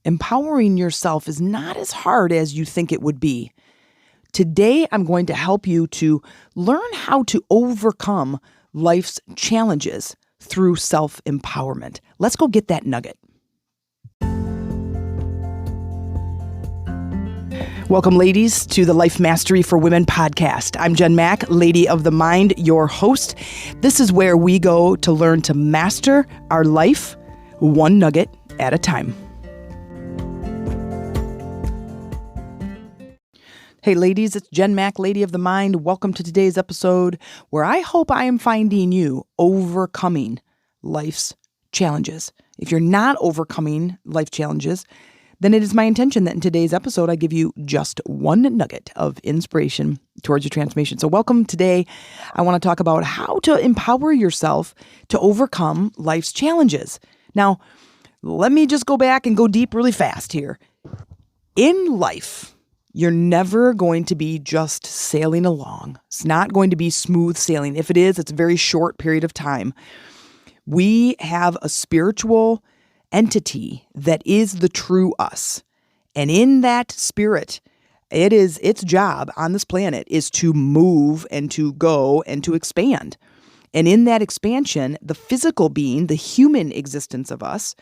Empowering yourself is not as hard as you think it would be. Today, I'm going to help you to learn how to overcome life's challenges through self-empowerment. Let's go get that nugget. Welcome, ladies, to the Life Mastery for Women podcast. I'm Jen Mack, Lady of the Mind, your host. This is where we go to learn to master our life one nugget at a time. Hey ladies, it's Jen Mack, Lady of the Mind. Welcome to today's episode where I hope I am finding you overcoming life's challenges. If you're not overcoming life challenges, then it is my intention that in today's episode, I give you just one nugget of inspiration towards your transformation. So welcome today. I want to talk about how to empower yourself to overcome life's challenges. Now, let me just go back and go deep really fast here. In life, you're never going to be just sailing along. It's not going to be smooth sailing. If it is, it's a very short period of time. We have a spiritual entity that is the true us. And in that spirit, its job on this planet is to move and to go and to expand. And in that expansion, the physical being, the human existence of us,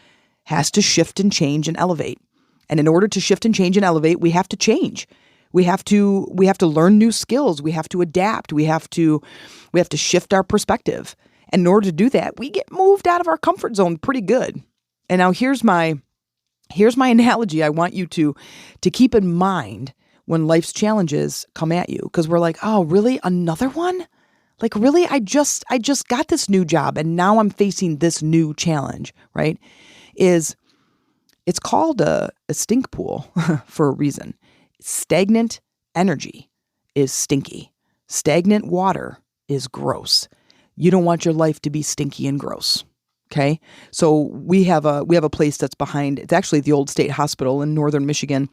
has to shift and change and elevate. And in order to shift and change and elevate, we have to change. We have to learn new skills. We have to adapt. We have to shift our perspective. And in order to do that, we get moved out of our comfort zone pretty good. And now here's my analogy I want you to keep in mind when life's challenges come at you. Because we're like, oh, really? Another one? Like, really? I just got this new job and now I'm facing this new challenge, right? It's called a stink pool for a reason. Stagnant energy is stinky. Stagnant water is gross. You don't want your life to be stinky and gross. Okay? So we have a place that's behind, it's actually the old state hospital in northern Michigan.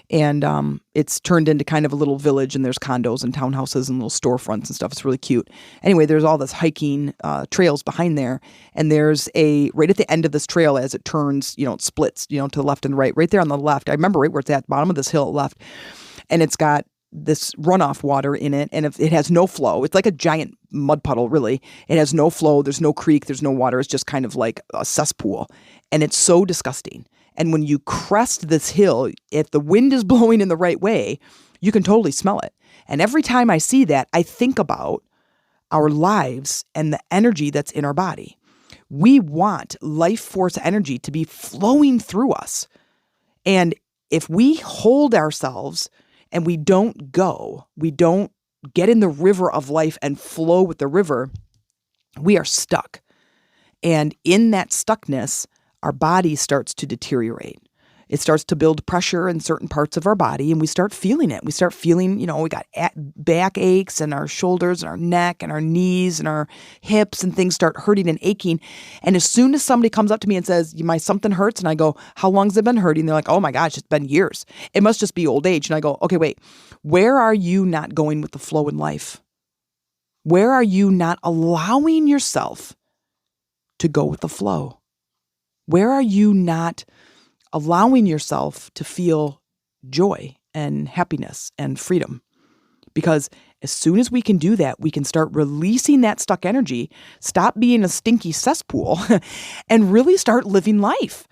And it's turned into kind of a little village, and there's condos and townhouses and little storefronts and stuff. It's really cute. Anyway, there's all this hiking trails behind there. And there's right at the end of this trail as it turns, it splits, to the left and the right there on the left. I remember right where it's at, bottom of this hill left. And it's got this runoff water in it. And if it has no flow, it's like a giant mud puddle, really. It has no flow. There's no creek. There's no water. It's just kind of like a cesspool. And it's so disgusting. And when you crest this hill, if the wind is blowing in the right way, you can totally smell it. And every time I see that, I think about our lives and the energy that's in our body. We want life force energy to be flowing through us. And if we hold ourselves and we don't get in the river of life and flow with the river, we are stuck. And in that stuckness, our body starts to deteriorate. It starts to build pressure in certain parts of our body, and we start feeling it. We start feeling, we got back aches and our shoulders and our neck and our knees and our hips, and things start hurting and aching. And as soon as somebody comes up to me and says, my something hurts, and I go, how long has it been hurting? They're like, oh my gosh, it's been years. It must just be old age. And I go, okay, wait, where are you not going with the flow in life? Where are you not allowing yourself to go with the flow? Where are you not allowing yourself to feel joy and happiness and freedom? Because as soon as we can do that, we can start releasing that stuck energy, stop being a stinky cesspool, and really start living life.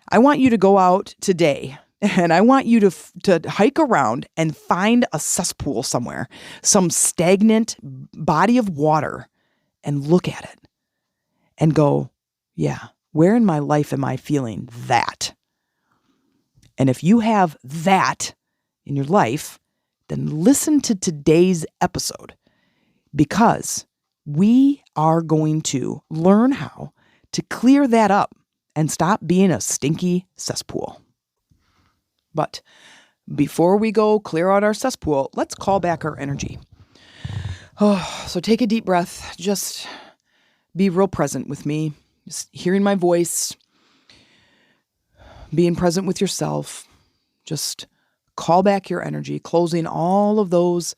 I want you to go out today, and I want you to hike around and find a cesspool somewhere, some stagnant body of water, and look at it and go, yeah, where in my life am I feeling that? And if you have that in your life, then listen to today's episode, because we are going to learn how to clear that up and stop being a stinky cesspool. But before we go clear out our cesspool, let's call back our energy. So take a deep breath. Just be real present with me. Just hearing my voice, being present with yourself. Just call back your energy, closing all of those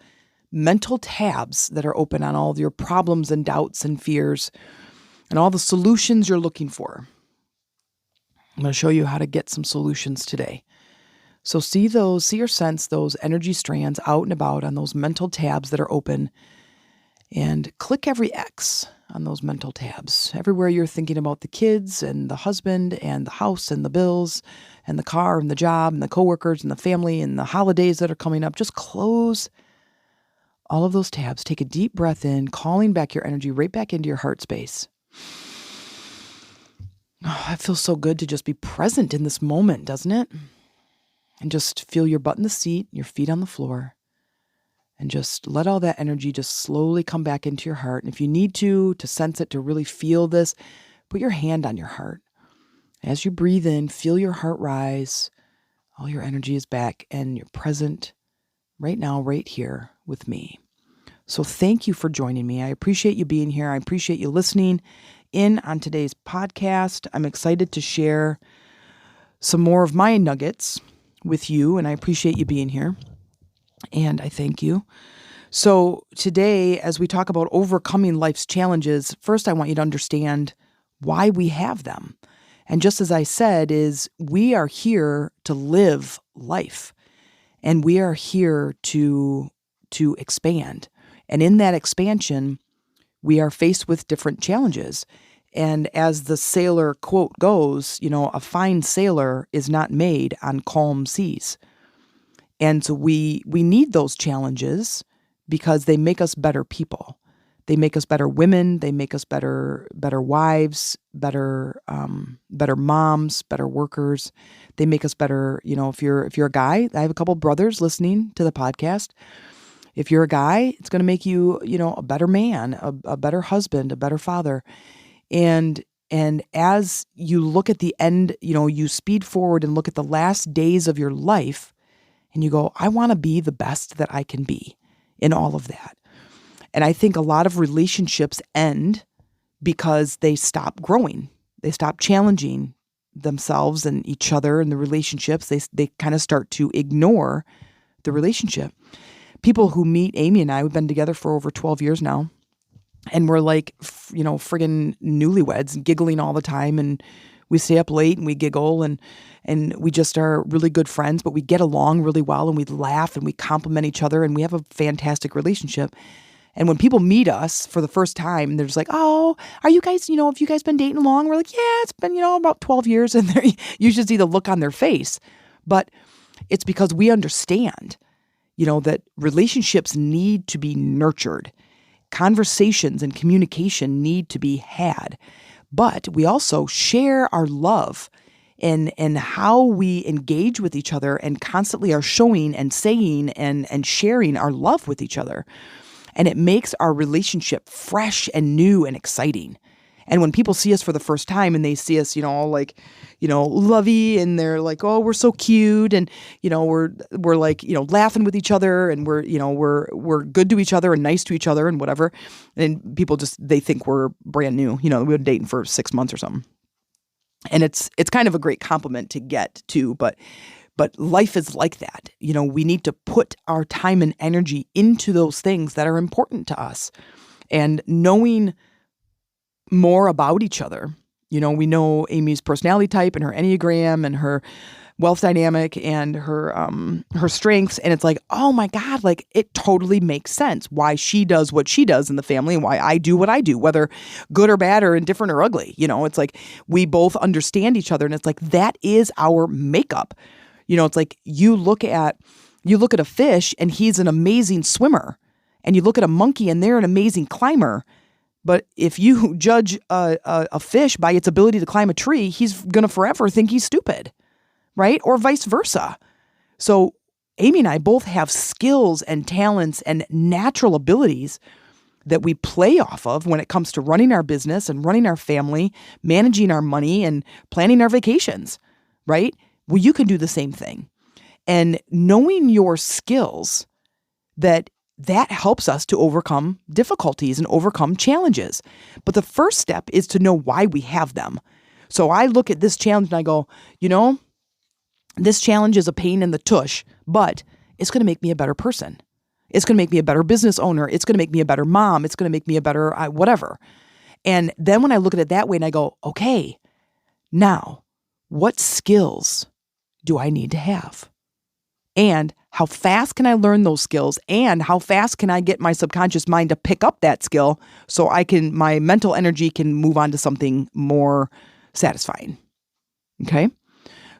mental tabs that are open on all of your problems and doubts and fears and all the solutions you're looking for. I'm going to show you how to get some solutions today. So see or sense those energy strands out and about on those mental tabs that are open, and click every X on those mental tabs. Everywhere you're thinking about the kids and the husband and the house and the bills and the car and the job and the coworkers and the family and the holidays that are coming up, just close all of those tabs. Take a deep breath in, calling back your energy right back into your heart space. Oh, it feels so good to just be present in this moment, doesn't it? And just feel your butt in the seat, your feet on the floor, and just let all that energy just slowly come back into your heart. And if you need to sense it, to really feel this, put your hand on your heart. As you breathe in, feel your heart rise. All your energy is back and you're present right now, right here with me. So thank you for joining me. I appreciate you being here. I appreciate you listening in on today's podcast. I'm excited to share some more of my nuggets with you, and I appreciate you being here, and I thank you. So today, as we talk about overcoming life's challenges, first I want you to understand why we have them. And just as I said, is we are here to live life, and we are here to expand. And in that expansion, we are faced with different challenges. And as the sailor quote goes, a fine sailor is not made on calm seas. And so we need those challenges because they make us better people. They make us better women. They make us better wives, better moms, better workers. They make us better. If you're a guy, I have a couple brothers listening to the podcast. If you're a guy, it's going to make you, a better man, a better husband, a better father. And as you look at the end, you speed forward and look at the last days of your life and you go, I want to be the best that I can be in all of that. And I think a lot of relationships end because they stop growing. They stop challenging themselves and each other and the relationships. They kind of start to ignore the relationship. People who meet Amy and I, we've been together for over 12 years now. And we're like, friggin' newlyweds, giggling all the time. And we stay up late and we giggle and we just are really good friends, but we get along really well and we laugh and we compliment each other and we have a fantastic relationship. And when people meet us for the first time, they're just like, oh, are you guys, have you guys been dating long? We're like, yeah, it's been, about 12 years. And you should see the look on their face. But it's because we understand, that relationships need to be nurtured. Conversations and communication need to be had, but we also share our love and how we engage with each other and constantly are showing and saying and sharing our love with each other. And it makes our relationship fresh and new and exciting. And when people see us for the first time and they see us, all like, lovey, and they're like, oh, we're so cute. And, we're like, laughing with each other and we're good to each other and nice to each other and whatever. And people they think we're brand new, we've been dating for 6 months or something. And it's kind of a great compliment to get to, but life is like that. We need to put our time and energy into those things that are important to us. And knowing more about each other. We know Amy's personality type and her Enneagram and her wealth dynamic and her strengths. And it's like, oh my God, like it totally makes sense why she does what she does in the family and why I do what I do, whether good or bad or indifferent or ugly. It's like we both understand each other. And it's like, that is our makeup. It's like you look at a fish and he's an amazing swimmer, and you look at a monkey and they're an amazing climber. But if you judge a fish by its ability to climb a tree, he's going to forever think he's stupid, right? Or vice versa. So Amy and I both have skills and talents and natural abilities that we play off of when it comes to running our business and running our family, managing our money and planning our vacations, right? Well, you can do the same thing. And knowing your skills, that helps us to overcome difficulties and overcome challenges. But the first step is to know why we have them. So I look at this challenge and I go, this challenge is a pain in the tush, but it's going to make me a better person. It's going to make me a better business owner. It's going to make me a better mom. It's going to make me a better whatever. And then when I look at it that way and I go, okay, now what skills do I need to have? And how fast can I learn those skills? And how fast can I get my subconscious mind to pick up that skill so my mental energy can move on to something more satisfying? Okay.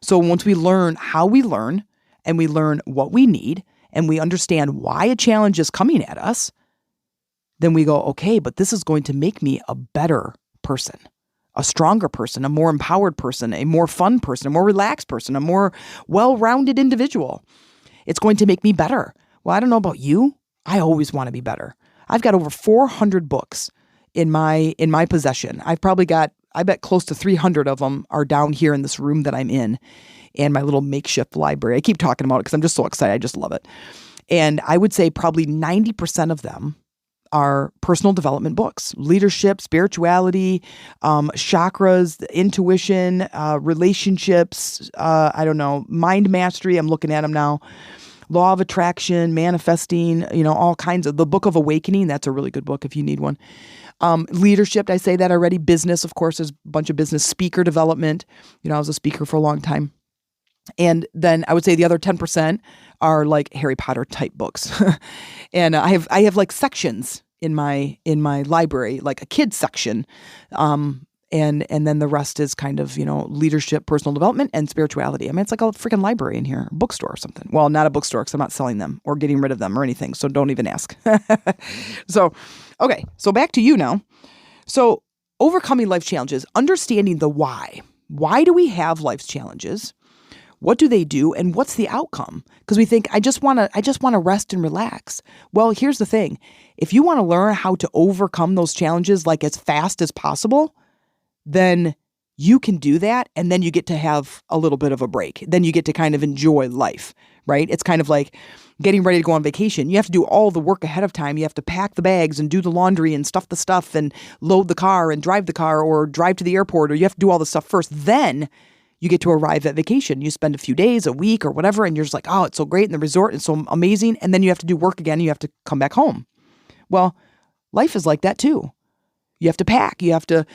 So once we learn how we learn and we learn what we need and we understand why a challenge is coming at us, then we go, okay, but this is going to make me a better person, a stronger person, a more empowered person, a more fun person, a more relaxed person, a more well-rounded individual. It's going to make me better. Well, I don't know about you. I always want to be better. I've got over 400 books in my possession. I bet close to 300 of them are down here in this room that I'm in my little makeshift library. I keep talking about it because I'm just so excited. I just love it. And I would say probably 90% of them are personal development books, leadership, spirituality, chakras, intuition, relationships, mind mastery. I'm looking at them now. Law of attraction, manifesting, all kinds of. The Book of Awakening, that's a really good book if you need one. Leadership, I say that already. Business, of course, there's a bunch of business. Speaker development. I was a speaker for a long time. And then I would say the other 10% are like Harry Potter type books. And I have like sections in my library, like a kids section. And then the rest is kind of, leadership, personal development, and spirituality. I mean, it's like a freaking library in here, a bookstore or something. Well, not a bookstore because I'm not selling them or getting rid of them or anything. So don't even ask. So back to you now. So overcoming life challenges, understanding the why. Why do we have life's challenges? What do they do? And what's the outcome? Because we think, I just want to rest and relax. Well, here's the thing. If you want to learn how to overcome those challenges like as fast as possible, then you can do that. And then you get to have a little bit of a break. Then you get to kind of enjoy life, right? It's kind of like getting ready to go on vacation. You have to do all the work ahead of time. You have to pack the bags and do the laundry and stuff the stuff and load the car and drive the car or drive to the airport, or you have to do all the stuff first. Then you get to arrive at vacation. You spend a few days, a week or whatever, and you're just like, oh, it's so great in the resort. It's so amazing. And then you have to do work again. And you have to come back home. Well, life is like that too. You have to pack. You have to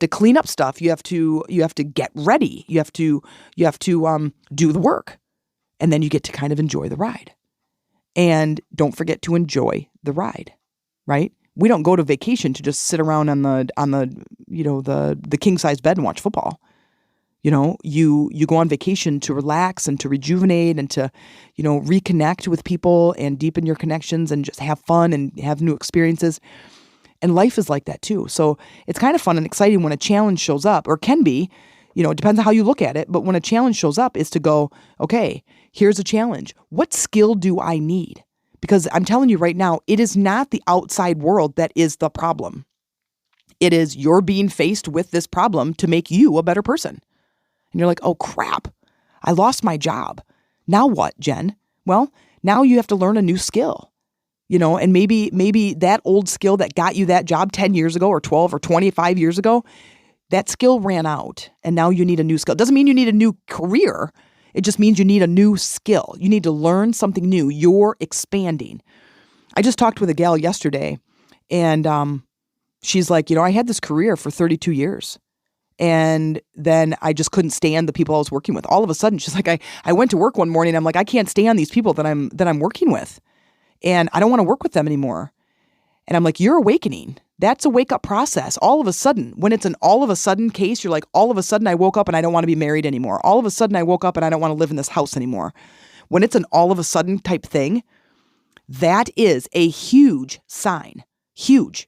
clean up stuff. You have to get ready. You have to do the work. And then you get to kind of enjoy the ride. And don't forget to enjoy the ride, right? We don't go to vacation to just sit around on the king size bed and watch football. You go on vacation to relax and to rejuvenate and to, reconnect with people and deepen your connections and just have fun and have new experiences. And life is like that too. So it's kind of fun and exciting when a challenge shows up, or can be, it depends on how you look at it. But when a challenge shows up is to go, okay, here's a challenge. What skill do I need? Because I'm telling you right now, it is not the outside world that is the problem. It is you're being faced with this problem to make you a better person. And you're like, oh crap, I lost my job. Now what, Jen? Well, now you have to learn a new skill, and maybe that old skill that got you that job 10 years ago or 12 or 25 years ago, that skill ran out and now you need a new skill. It doesn't mean you need a new career. It just means you need a new skill. You need to learn something new. You're expanding. I just talked with a gal yesterday and she's like, I had this career for 32 years. And then I just couldn't stand the people I was working with. All of a sudden, she's like, I went to work one morning. I'm like, I can't stand these people that I'm working with. And I don't want to work with them anymore. And I'm like, you're awakening. That's a wake up process. All of a sudden, when it's an all of a sudden case, you're like, all of a sudden I woke up and I don't want to be married anymore. All of a sudden I woke up and I don't want to live in this house anymore. When it's an all of a sudden type thing, that is a huge sign, that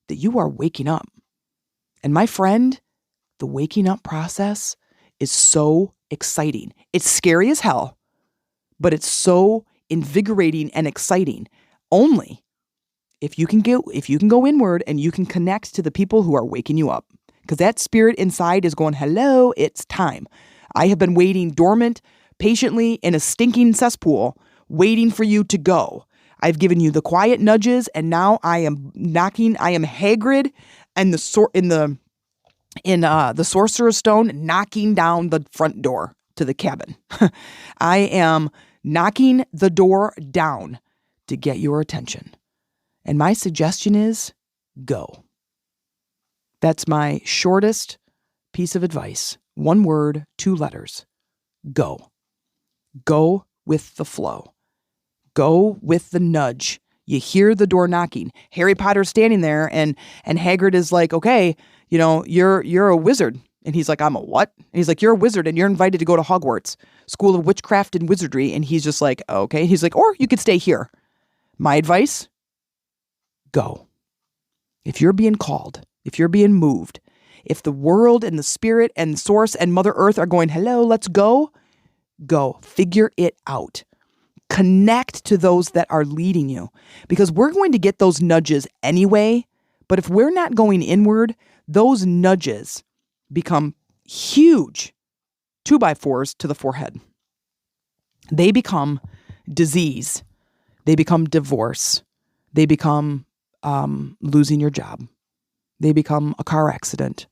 you are waking up. And my friend, the waking up process is so exciting. It's scary as hell, but it's so invigorating and exciting. Only if you can go inward and you can connect to the people who are waking you up. Because that spirit inside is going, hello, it's time. I have been waiting dormant, patiently in a stinking cesspool, waiting for you to go. I've given you the quiet nudges, and now I am Hagrid and the Sorcerer's Stone knocking down the front door to the cabin. I am knocking the door down to get your attention. And my suggestion is go. That's my shortest piece of advice One word, 2 letters. Go. Go with the flow. Go with the nudge. You hear the door knocking. Harry Potter's standing there and Hagrid is like, okay, you're a wizard. And he's like, I'm a what? And he's like, you're a wizard and you're invited to go to Hogwarts, School of Witchcraft and Wizardry. And he's just like, okay. He's like, or you could stay here. My advice, go. If you're being called, if you're being moved, if the world and the spirit and source and Mother Earth are going, hello, let's go, go. Figure it out. Connect to those that are leading you, because we're going to get those nudges anyway. But if we're not going inward, those nudges become huge 2x4s to the forehead. They become disease. They become divorce. They become losing your job. They become a car accident.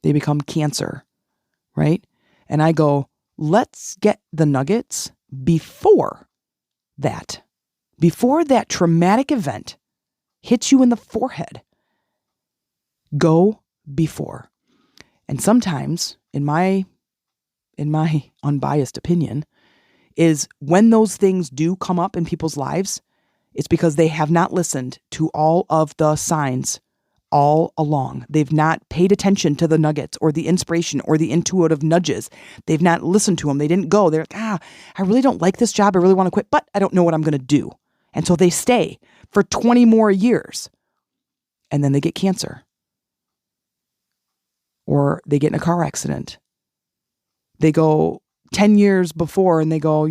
They become cancer, right? And I go, let's get the nuggets before that traumatic event hits you in the forehead. Go before. And sometimes, in my unbiased opinion, is when those things do come up in people's lives, it's because they have not listened to all of the signs all along. They've not paid attention to the nuggets or the inspiration or the intuitive nudges. They've not listened to them. They didn't go. They're like, I really don't like this job. I really want to quit, but I don't know what I'm going to do. And so they stay for 20 more years. And then they get cancer. Or they get in a car accident. They go 10 years before and they go,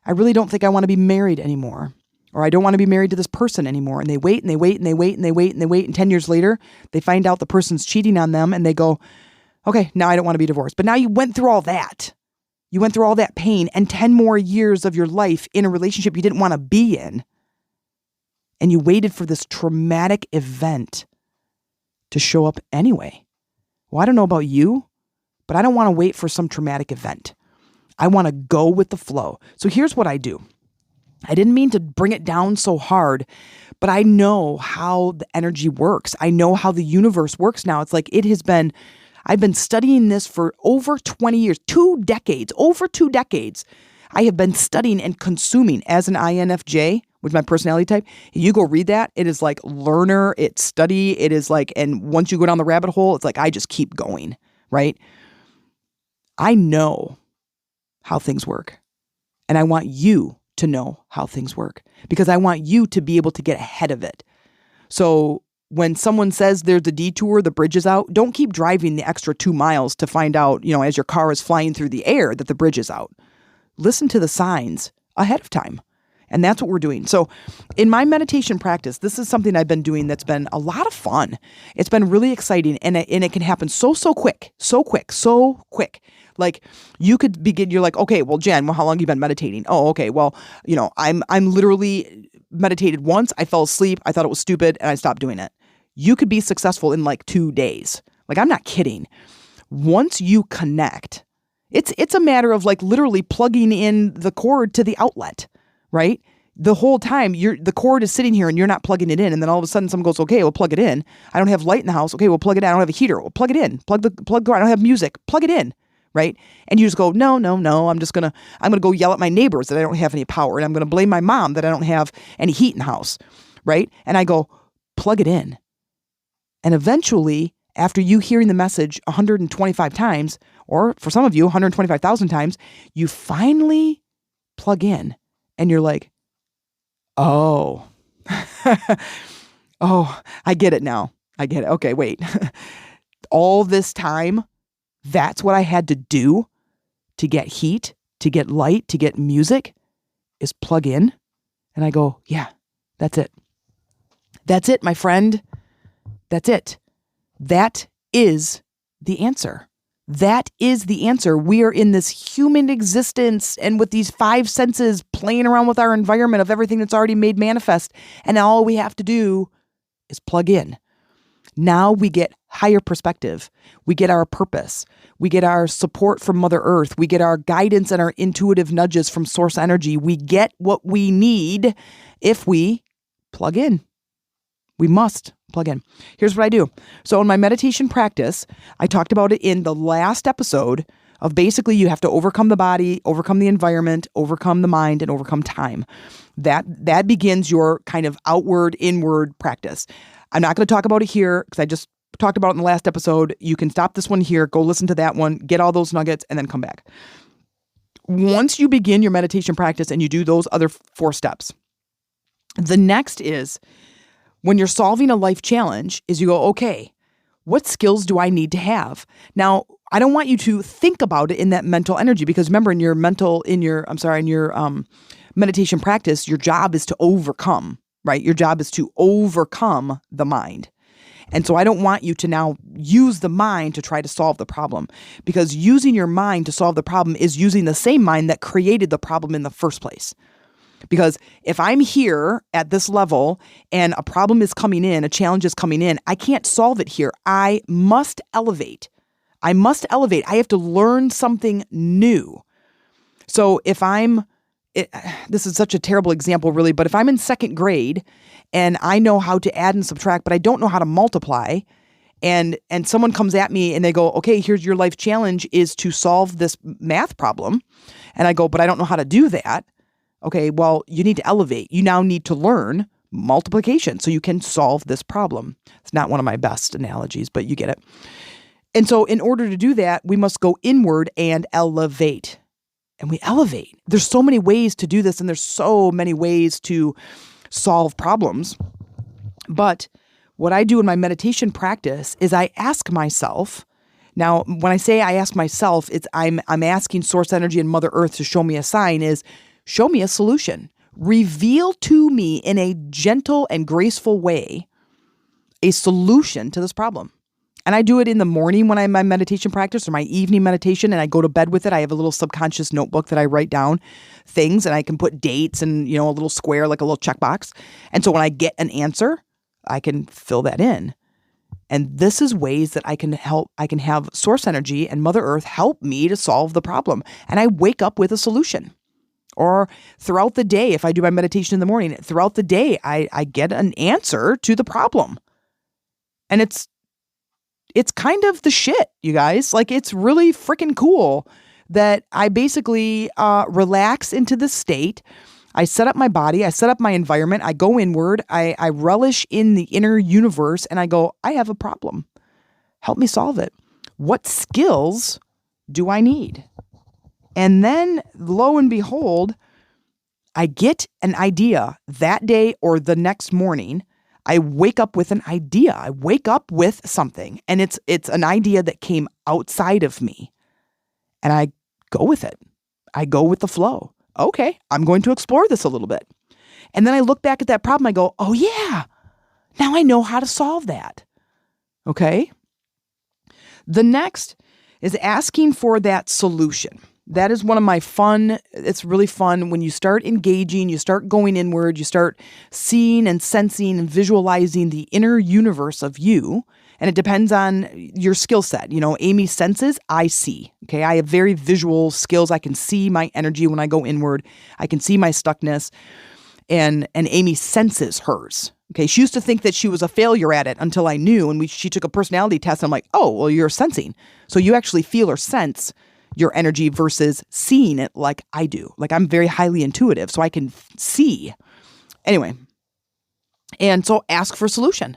I really don't think I want to be married anymore. Or I don't want to be married to this person anymore. And they wait and they wait and they wait and they wait and they wait. And 10 years later, they find out the person's cheating on them and they go, okay, now I don't want to be divorced. But now you went through all that. You went through all that pain and 10 more years of your life in a relationship you didn't want to be in. And you waited for this traumatic event to show up anyway. Well, I don't know about you, but I don't want to wait for some traumatic event. I want to go with the flow. So here's what I do. I didn't mean to bring it down so hard, but I know how the energy works. I know how the universe works now. It's like I've been studying this for over 20 years, 2 decades, over 2 decades. I have been studying and consuming as an INFJ, which is my personality type. You go read that. It is like learner, it's study. It is like, and once you go down the rabbit hole, it's like, I just keep going, right? I know how things work. And I want you to know how things work because I want you to be able to get ahead of it. So when someone says there's a detour, the bridge is out, don't keep driving the extra 2 miles to find out, as your car is flying through the air, that the bridge is out. Listen to the signs ahead of time. And that's what we're doing. So in my meditation practice, this is something I've been doing that's been a lot of fun. It's been really exciting and it can happen so quick. Like you could begin, you're like, okay, well, Jen, how long have you been meditating? Oh, okay. Well, I'm literally meditated once. I fell asleep. I thought it was stupid and I stopped doing it. You could be successful in like 2 days. Like, I'm not kidding. Once you connect, it's a matter of like literally plugging in the cord to the outlet, right? The whole time the cord is sitting here and you're not plugging it in. And then all of a sudden someone goes, okay, we'll plug it in. I don't have light in the house. Okay, we'll plug it in. I don't have a heater. We'll plug it in. Plug. I don't have music. Plug it in. Right? And you just go, no. I'm going to go yell at my neighbors that I don't have any power. And I'm going to blame my mom that I don't have any heat in the house. Right? And I go, plug it in. And eventually, after you hearing the message 125 times, or for some of you, 125,000 times, you finally plug in and you're like, oh, I get it now. I get it. Okay, wait. All this time, that's what I had to do to get heat, to get light, to get music, is plug in. And I go, yeah, that's it. That's it, my friend. That's it. That is the answer. That is the answer. We are in this human existence and with these 5 senses playing around with our environment of everything that's already made manifest. And all we have to do is plug in. Now we get higher perspective. We get our purpose. We get our support from Mother Earth. We get our guidance and our intuitive nudges from source energy. We get what we need if we plug in. We must Plug in. Here's what I do. So in my meditation practice, I talked about it in the last episode of basically you have to overcome the body, overcome the environment, overcome the mind, and overcome time. That begins your kind of outward, inward practice. I'm not going to talk about it here because I just talked about it in the last episode. You can stop this one here, go listen to that one, get all those nuggets, and then come back. Once you begin your meditation practice and you do those other 4 steps, the next is when you're solving a life challenge is you go, okay, what skills do I need to have? Now, I don't want you to think about it in that mental energy because remember in your meditation practice, your job is to overcome, right? Your job is to overcome the mind. And so I don't want you to now use the mind to try to solve the problem because using your mind to solve the problem is using the same mind that created the problem in the first place. Because if I'm here at this level and a problem is coming in, a challenge is coming in, I can't solve it here. I must elevate. I have to learn something new. So if this is such a terrible example really, but if I'm in 2nd grade and I know how to add and subtract, but I don't know how to multiply, and someone comes at me and they go, okay, here's your life challenge is to solve this math problem. And I go, but I don't know how to do that. Okay, well, you need to elevate. You now need to learn multiplication so you can solve this problem. It's not one of my best analogies, but you get it. And so in order to do that, we must go inward and elevate. And we elevate. There's so many ways to do this, and there's so many ways to solve problems. But what I do in my meditation practice is I ask myself, now when I say I ask myself, it's I'm asking Source Energy and Mother Earth to show me a sign is, show me a solution. Reveal to me in a gentle and graceful way a solution to this problem. And I do it in the morning when I'm in my meditation practice or my evening meditation, and I go to bed with it. I have a little subconscious notebook that I write down things, and I can put dates and, a little square, like a little checkbox. And so when I get an answer, I can fill that in. And this is ways that I can have Source Energy and Mother Earth help me to solve the problem. And I wake up with a solution. Or throughout the day, if I do my meditation in the morning, throughout the day, I get an answer to the problem. And it's kind of the shit, you guys. Like, it's really freaking cool that I basically relax into this state. I set up my body. I set up my environment. I go inward. I relish in the inner universe, and I go, I have a problem. Help me solve it. What skills do I need? And then, lo and behold, I get an idea that day or the next morning. I wake up with an idea. I wake up with something, and it's an idea that came outside of me, and I go with it. I go with the flow. Okay, I'm going to explore this a little bit. And then I look back at that problem. I go, oh yeah, now I know how to solve that. Okay. The next is asking for that solution. That is one of my it's really fun when you start engaging, you start going inward, you start seeing and sensing and visualizing the inner universe of you. And it depends on your skill set. Amy senses, I see. Okay. I have very visual skills. I can see my energy when I go inward. I can see my stuckness. And Amy senses hers. Okay. She used to think that she was a failure at it until I knew. And she took a personality test. And I'm like, oh, well, you're sensing. So you actually feel or sense your energy versus seeing it like I do. Like, I'm very highly intuitive, so I can see. Anyway. And so ask for a solution.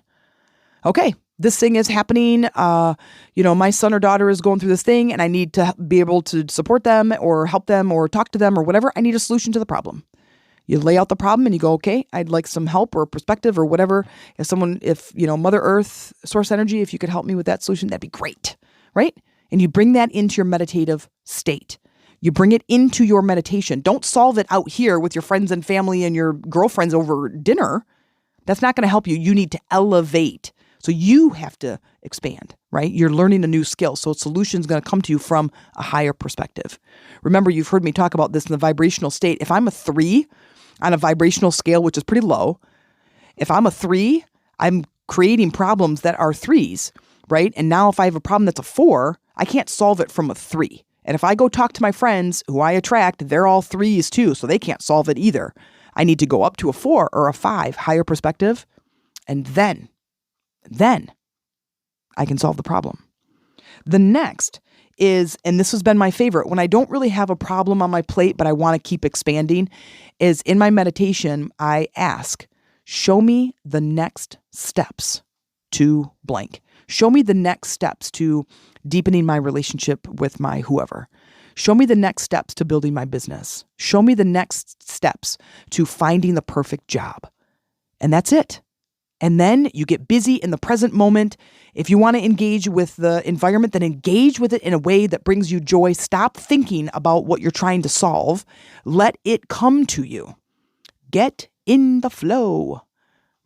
Okay, this thing is happening. My son or daughter is going through this thing, and I need to be able to support them or help them or talk to them or whatever. I need a solution to the problem. You lay out the problem and you go, okay, I'd like some help or perspective or whatever. If Mother Earth, Source Energy, if you could help me with that solution, that'd be great, right? And you bring that into your meditative state. You bring it into your meditation. Don't solve it out here with your friends and family and your girlfriends over dinner. That's not going to help you. You need to elevate. So you have to expand, right? You're learning a new skill. So solution's going to come to you from a higher perspective. Remember, you've heard me talk about this in the vibrational state. If I'm a 3 on a vibrational scale, which is pretty low, if I'm a 3, I'm creating problems that are 3s, right? And now if I have a problem that's a 4, I can't solve it from a 3. And if I go talk to my friends who I attract, they're all 3s too, so they can't solve it either. I need to go up to a 4 or a 5, higher perspective, and then then I can solve the problem. The next is, and this has been my favorite, when I don't really have a problem on my plate, but I want to keep expanding, is in my meditation, I ask, show me the next steps to blank. Show me the next steps to deepening my relationship with my whoever. Show me the next steps to building my business. Show me the next steps to finding the perfect job. And that's it. And then you get busy in the present moment. If you want to engage with the environment, then engage with it in a way that brings you joy. Stop thinking about what you're trying to solve. Let it come to you. Get in the flow,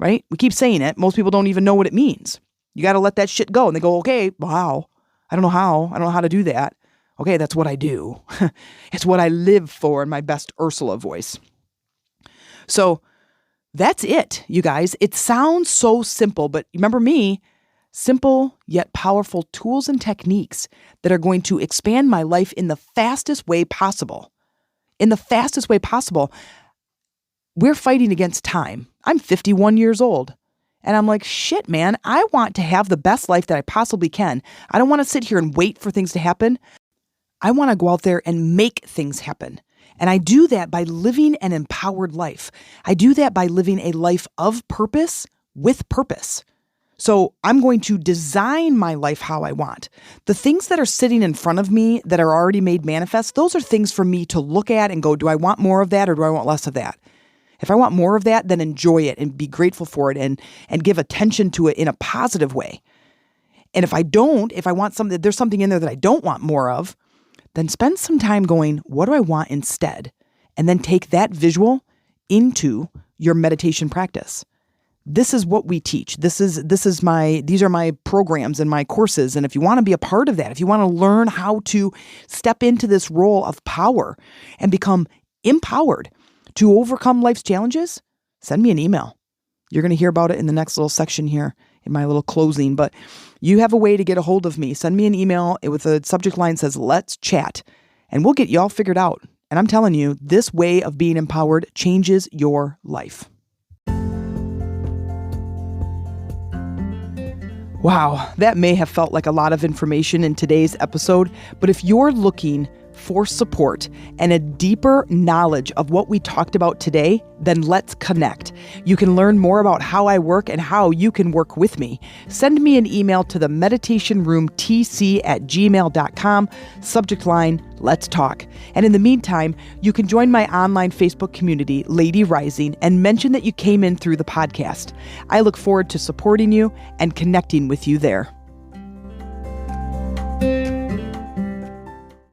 right? We keep saying it. Most people don't even know what it means. You got to let that shit go. And they go, okay, wow. I don't know how. I don't know how to do that. Okay, that's what I do. It's what I live for in my best Ursula voice. So that's it, you guys. It sounds so simple, but remember me, simple yet powerful tools and techniques that are going to expand my life in the fastest way possible. In the fastest way possible. We're fighting against time. I'm 51 years old. And I'm like, shit, man, I want to have the best life that I possibly can. I don't want to sit here and wait for things to happen. I want to go out there and make things happen. And I do that by living an empowered life. I do that by living a life of purpose with purpose. So I'm going to design my life how I want. The things that are sitting in front of me that are already made manifest, those are things for me to look at and go, do I want more of that or do I want less of that? If I want more of that, then enjoy it and be grateful for it and give attention to it in a positive way. And if I don't, if I want something, there's something in there that I don't want more of, then spend some time going, what do I want instead? And then take that visual into your meditation practice. This is what we teach. These are my programs and my courses. And if you want to be a part of that, if you want to learn how to step into this role of power and become empowered to overcome life's challenges, send me an email. You're going to hear about it in the next little section here in my little closing, but you have a way to get a hold of me. Send me an email with a subject line that says, let's chat, and we'll get you all figured out. And I'm telling you, this way of being empowered changes your life. Wow, that may have felt like a lot of information in today's episode, but if you're looking for support and a deeper knowledge of what we talked about today, then let's connect. You can learn more about how I work and how you can work with me. Send me an email to the meditationroomtc@gmail.com, subject line, let's talk. And in the meantime, you can join my online Facebook community, Lady Rising, and mention that you came in through the podcast. I look forward to supporting you and connecting with you there.